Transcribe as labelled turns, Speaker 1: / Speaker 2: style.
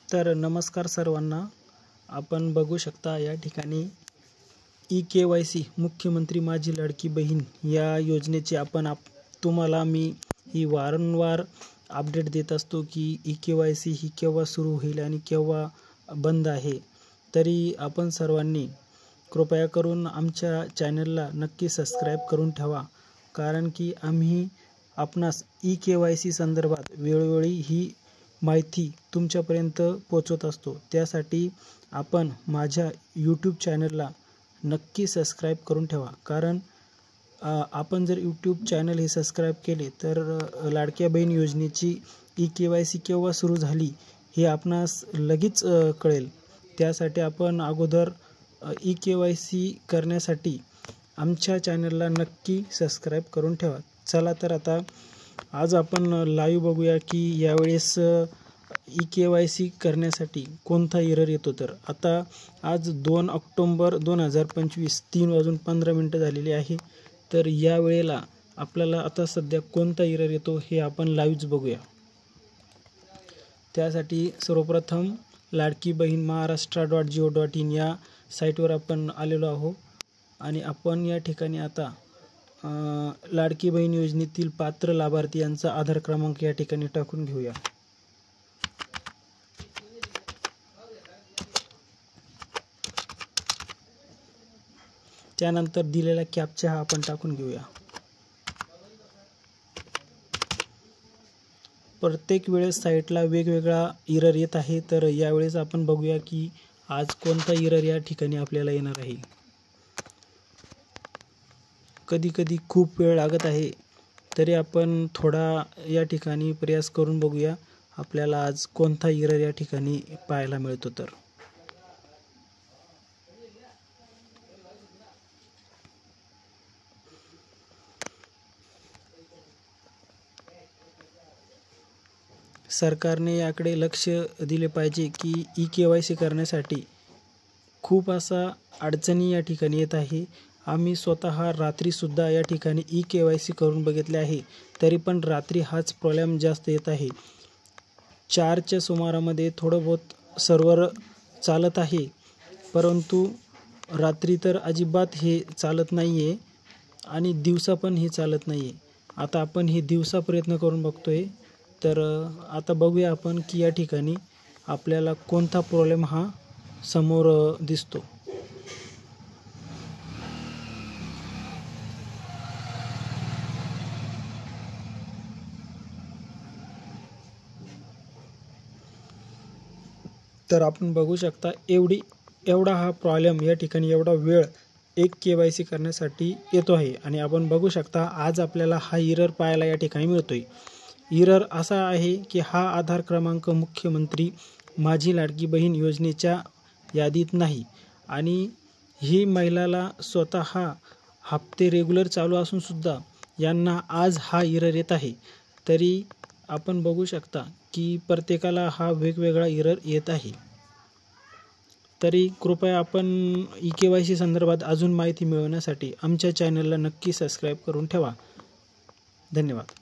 Speaker 1: तर नमस्कार सर्वांना. आपण बघू शकता या ठिकाणी ई-KYC मुख्यमंत्री माझी लाडकी बहीण या योजनेची तुम्हाला मी ही वारंवार अपडेट देत असतो की ई-KYC ही केव्हा सुरू होईल आणि केव्हा बंद आहे. तरी आपण सर्वांनी कृपया करून आमच्या चॅनलला नक्की सबस्क्राईब करून ठेवा, कारण की आम्ही आपणास ई-KYC संदर्भात वेळोवेळी ही माहिती तुमच्यापर्यंत पोहोचवत असतो. त्यासाठी आपण माझ्या यूट्यूब चॅनलला नक्की सबस्क्राईब करून ठेवा, कारण आपण जर यूट्यूब चॅनल हे सबस्क्राईब केले तर लाडक्या बहीण योजनेची ई-KYC केव्हा सुरू झाली हे आपणास लगेच कळेल. त्यासाठी आपण अगोदर ई-KYC करण्यासाठी आमच्या चॅनलला नक्की सबस्क्राईब करून ठेवा. चला तर आता आज आपण लाईव्ह बघूया की यावेळेस ई-KYC करण्यासाठी कोणता एरर येतो. तर आता आज 2 ऑक्टोबर 2025 3:15 झालेली आहे. तर या वेळेला आपल्याला आता सध्या कोणता एरर येतो हे आपण लाईव्हच बघूया. त्यासाठी सर्वप्रथम लाडकी बहीण महाराष्ट्र.gov.in या साईटवर आपण आलेलो आहोत आणि आपण या ठिकाणी आता लाडकी बहीण योजनेतील पात्र लाभार्थी यांचा आधार क्रमांक या ठिकाणी टाकून घेऊया. त्यानंतर दिलेला कॅप्चा हा आपण टाकून घेऊया. प्रत्येक वेळेस साईटला वेगवेगळा एरर येत आहे. तर यावेळेस आपण बघूया की आज कोणता एरर या ठिकाणी आपल्याला येणार आहे. कधी कधी खूप वेळ लागत आहे, तरी आपण थोडा या ठिकाणी प्रयास करून बघूया आपल्याला आज कोणता एरर या ठिकाणी पाहायला मिळतो. तर सरकारने याकडे लक्ष दिले पाहिजे की ई-KYC करण्यासाठी खूप असा अडचणी या ठिकाणी येत आहे. आम्ही स्वतः रात्रीसुद्धा या ठिकाणी ई-KYC करून बघितले आहे, तरी पण रात्री हाच प्रॉब्लेम जास्त येत आहे. 4च्या सुमारामध्ये थोडं बहुत सर्व्हर चालत आहे, परंतु रात्री तर अजिबात हे चालत नाही आहे आणि दिवसा पण हे चालत नाही आहे. आता आपण हे दिवसा प्रयत्न करून बघतोय. तर आता बघूया आपण की या ठिकाणी आपल्याला कोणता प्रॉब्लेम हा समोर दिसतो. तर आपण बघू शकता एवढा हा प्रॉब्लेम या ठिकाणी एवढा वेळ एक KYC करण्यासाठी येतो आहे आणि आपण बघू शकता आज आपल्याला हा एरर पाहायला या ठिकाणी मिळतोय. एरर असा आहे की हा आधार क्रमांक मुख्यमंत्री माझी लाडकी बहीण योजनेच्या यादीत नाही आणि ही महिलाला स्वतः हप्ते रेग्युलर चालू असून सुद्धा यांना आज हा एरर येत आहे. तरी आपण बघू शकता की प्रत्येकाला हा वेगवेगळा एरर येत आहे. तरी कृपया आपण ई-KYC संदर्भात अजून माहिती मिळवण्यासाठी आमच्या चॅनलला नक्की सबस्क्राईब करून ठेवा. धन्यवाद.